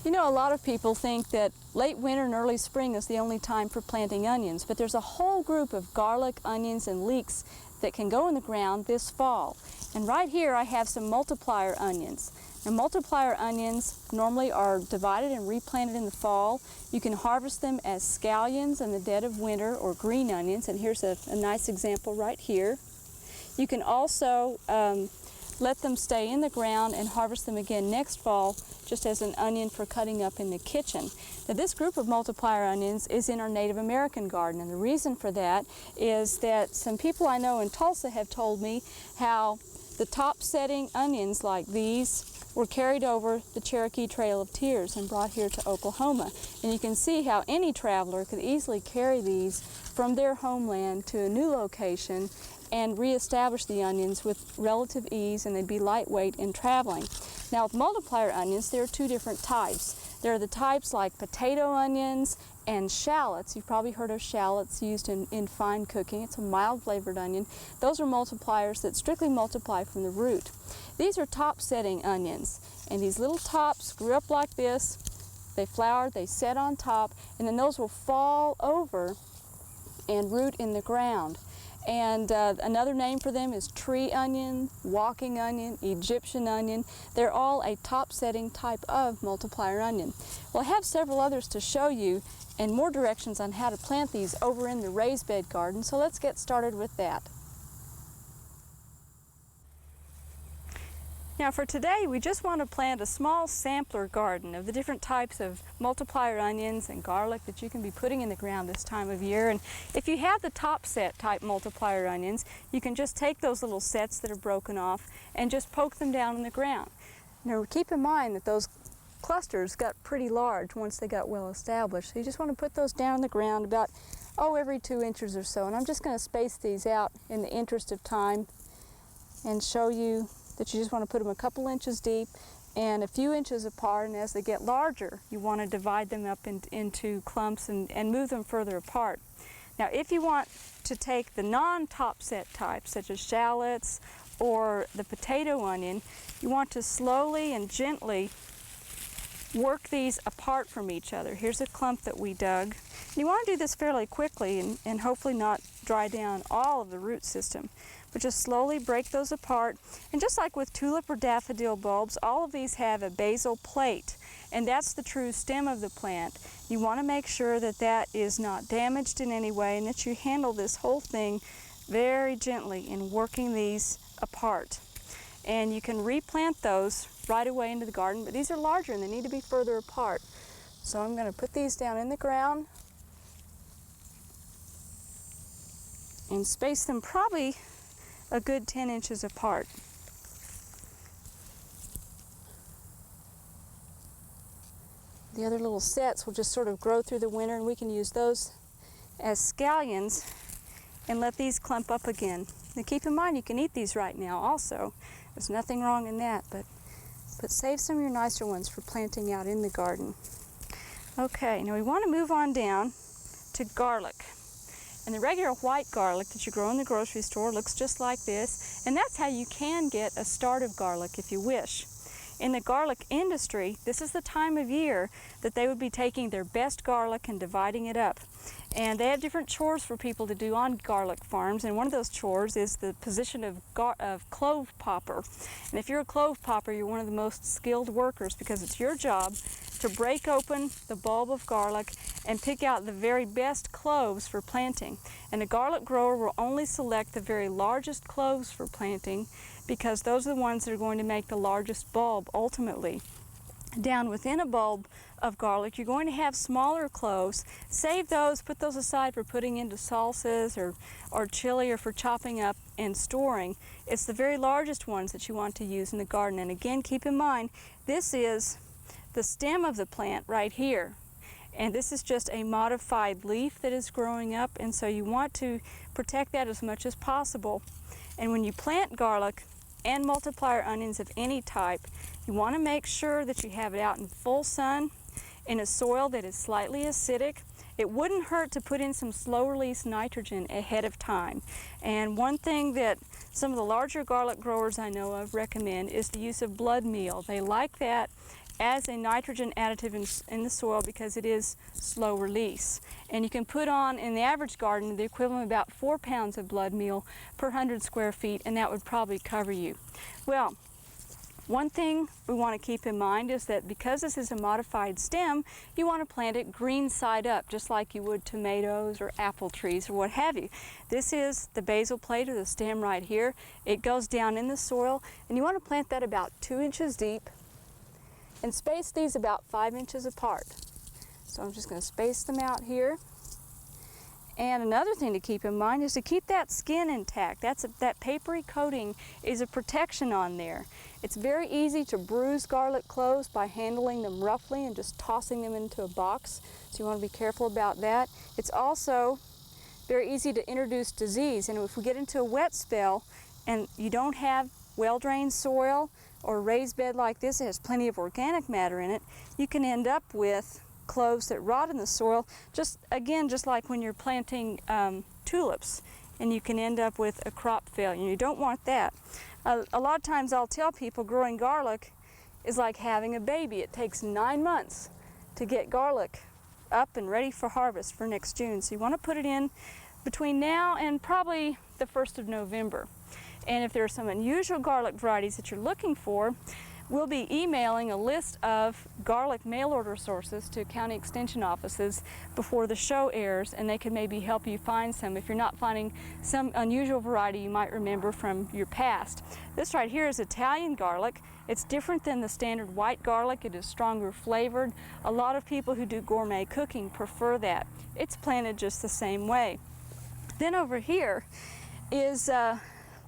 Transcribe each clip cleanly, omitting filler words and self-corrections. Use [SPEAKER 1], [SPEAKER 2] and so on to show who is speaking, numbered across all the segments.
[SPEAKER 1] You know, a lot of people think that late winter and early spring is the only time for planting onions, but there's a whole group of garlic, onions, and leeks that can go in the ground this fall. And right here I have some multiplier onions. Now, multiplier onions normally are divided and replanted in the fall. You can harvest them as scallions in the dead of winter, or green onions, and here's a nice example right here. You can also let them stay in the ground and harvest them again next fall just as an onion for cutting up in the kitchen. Now, this group of multiplier onions is in our Native American garden, and the reason for that is that some people I know in Tulsa have told me how the top-setting onions like these were carried over the Cherokee Trail of Tears and brought here to Oklahoma. And you can see how any traveler could easily carry these from their homeland to a new location and reestablish the onions with relative ease, and they'd be lightweight in traveling. Now, with multiplier onions, there are two different types. There are the types like potato onions and shallots. You've probably heard of shallots used in fine cooking. It's a mild flavored onion. Those are multipliers that strictly multiply from the root. These are top-setting onions, and these little tops grew up like this. They flowered, they set on top, and then those will fall over and root in the ground. And another name for them is tree onion, walking onion, Egyptian onion. They're all a top-setting type of multiplier onion. Well, I have several others to show you and more directions on how to plant these over in the raised bed garden, so let's get started with that. Now, for today, we just want to plant a small sampler garden of the different types of multiplier onions and garlic that you can be putting in the ground this time of year. And if you have the top set type multiplier onions, you can just take those little sets that are broken off and just poke them down in the ground. Now, keep in mind that those clusters got pretty large once they got well established. So you just want to put those down in the ground about, every 2 inches or so. And I'm just going to space these out in the interest of time and show you that you just want to put them a couple inches deep and a few inches apart, and as they get larger, you want to divide them up into clumps and move them further apart. Now, if you want to take the non-top set types, such as shallots or the potato onion, you want to slowly and gently work these apart from each other. Here's a clump that we dug. And you want to do this fairly quickly and hopefully not dry down all of the root system, but just slowly break those apart. And just like with tulip or daffodil bulbs, all of these have a basal plate, and that's the true stem of the plant. You want to make sure that that is not damaged in any way and that you handle this whole thing very gently in working these apart. And you can replant those right away into the garden, but these are larger and they need to be further apart. So I'm going to put these down in the ground and space them probably a good 10 inches apart. The other little sets will just sort of grow through the winter, and we can use those as scallions and let these clump up again. Now, keep in mind you can eat these right now also. There's nothing wrong in that, but save some of your nicer ones for planting out in the garden. Okay, now we want to move on down to garlic. And the regular white garlic that you grow in the grocery store looks just like this, and that's how you can get a start of garlic if you wish. In the garlic industry, this is the time of year that they would be taking their best garlic and dividing it up. And they have different chores for people to do on garlic farms, and one of those chores is the position of clove popper. And if you're a clove popper, you're one of the most skilled workers, because it's your job to break open the bulb of garlic and pick out the very best cloves for planting. And a garlic grower will only select the very largest cloves for planting, because those are the ones that are going to make the largest bulb ultimately. Down within a bulb of garlic, you're going to have smaller cloves. Save those, put those aside for putting into salsas or chili, or for chopping up and storing. It's the very largest ones that you want to use in the garden. And again, keep in mind, this is the stem of the plant right here. And this is just a modified leaf that is growing up, and so you want to protect that as much as possible. And when you plant garlic and multiplier onions of any type, you want to make sure that you have it out in full sun, in a soil that is slightly acidic. It wouldn't hurt to put in some slow-release nitrogen ahead of time. And one thing that some of the larger garlic growers I know of recommend is the use of blood meal. They like that as a nitrogen additive in the soil because it is slow release. And you can put on, in the average garden, the equivalent of about 4 pounds of blood meal per 100 square feet, and that would probably cover you. Well, one thing we want to keep in mind is that because this is a modified stem, you want to plant it green side up, just like you would tomatoes or apple trees or what have you. This is the basal plate or the stem right here. It goes down in the soil, and you want to plant that about 2 inches deep and space these about 5 inches apart. So I'm just going to space them out here. And another thing to keep in mind is to keep that skin intact. That papery coating is a protection on there. It's very easy to bruise garlic cloves by handling them roughly and just tossing them into a box. So you want to be careful about that. It's also very easy to introduce disease. And if we get into a wet spell and you don't have well-drained soil or a raised bed like this that has plenty of organic matter in it, you can end up with cloves that rot in the soil, just like when you're planting tulips, and you can end up with a crop failure. You don't want that. A lot of times I'll tell people growing garlic is like having a baby. It takes 9 months to get garlic up and ready for harvest for next June. So you want to put it in between now and probably the 1st of November. And if there are some unusual garlic varieties that you're looking for, we'll be emailing a list of garlic mail order sources to county extension offices before the show airs, and they can maybe help you find some if you're not finding some unusual variety you might remember from your past. This right here is Italian garlic. It's different than the standard white garlic. It is stronger flavored. A lot of people who do gourmet cooking prefer that. It's planted just the same way. Then over here is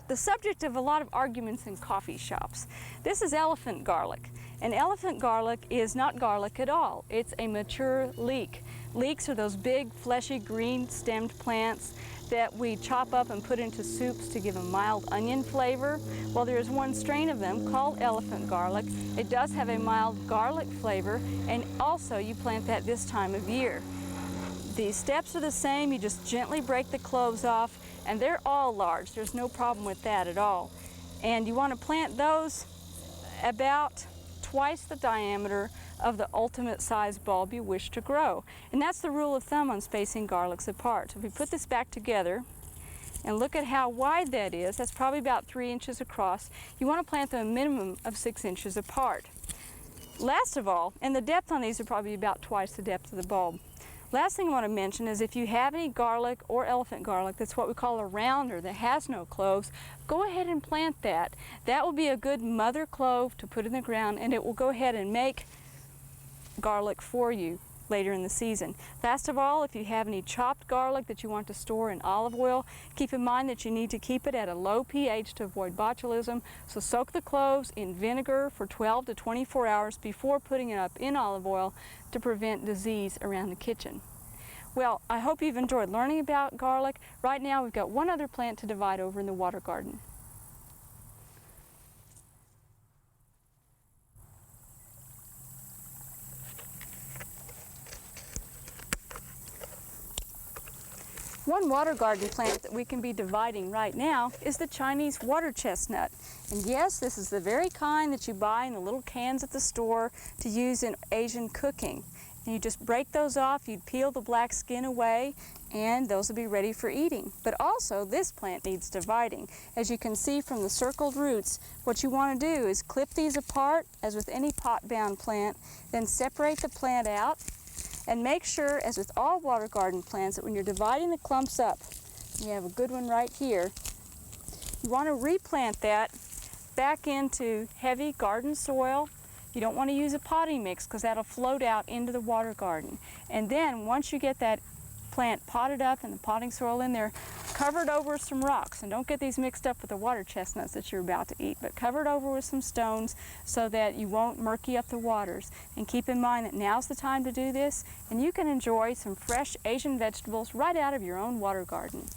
[SPEAKER 1] the subject of a lot of arguments in coffee shops. This is elephant garlic, and elephant garlic is not garlic at all. It's a mature leek. Leeks are those big, fleshy, green-stemmed plants that we chop up and put into soups to give a mild onion flavor. Well, there is one strain of them called elephant garlic. It does have a mild garlic flavor, and also you plant that this time of year. The steps are the same. You just gently break the cloves off, and they're all large. There's no problem with that at all. And you want to plant those about twice the diameter of the ultimate size bulb you wish to grow. And that's the rule of thumb on spacing garlics apart. So if we put this back together and look at how wide that is, that's probably about 3 inches across. You want to plant them a minimum of 6 inches apart. Last of all, and the depth on these are probably about twice the depth of the bulb. Last thing I want to mention is if you have any garlic or elephant garlic, that's what we call a rounder that has no cloves, go ahead and plant that. That will be a good mother clove to put in the ground, and it will go ahead and make garlic for you later in the season. Last of all, if you have any chopped garlic that you want to store in olive oil, keep in mind that you need to keep it at a low pH to avoid botulism. So soak the cloves in vinegar for 12 to 24 hours before putting it up in olive oil to prevent disease around the kitchen. Well, I hope you've enjoyed learning about garlic. Right now we've got one other plant to divide over in the water garden. One water garden plant that we can be dividing right now is the Chinese water chestnut. And yes, this is the very kind that you buy in the little cans at the store to use in Asian cooking. And you just break those off, you'd peel the black skin away, and those will be ready for eating. But also, this plant needs dividing. As you can see from the circled roots, what you want to do is clip these apart, as with any pot-bound plant, then separate the plant out, and make sure, as with all water garden plants, that when you're dividing the clumps up, you have a good one right here, you want to replant that back into heavy garden soil. You don't want to use a potting mix because that'll float out into the water garden. And then once you get that plant potted up and the potting soil in there, cover it over with some rocks. And don't get these mixed up with the water chestnuts that you're about to eat, but cover it over with some stones so that you won't murky up the waters. And keep in mind that now's the time to do this, and you can enjoy some fresh Asian vegetables right out of your own water garden.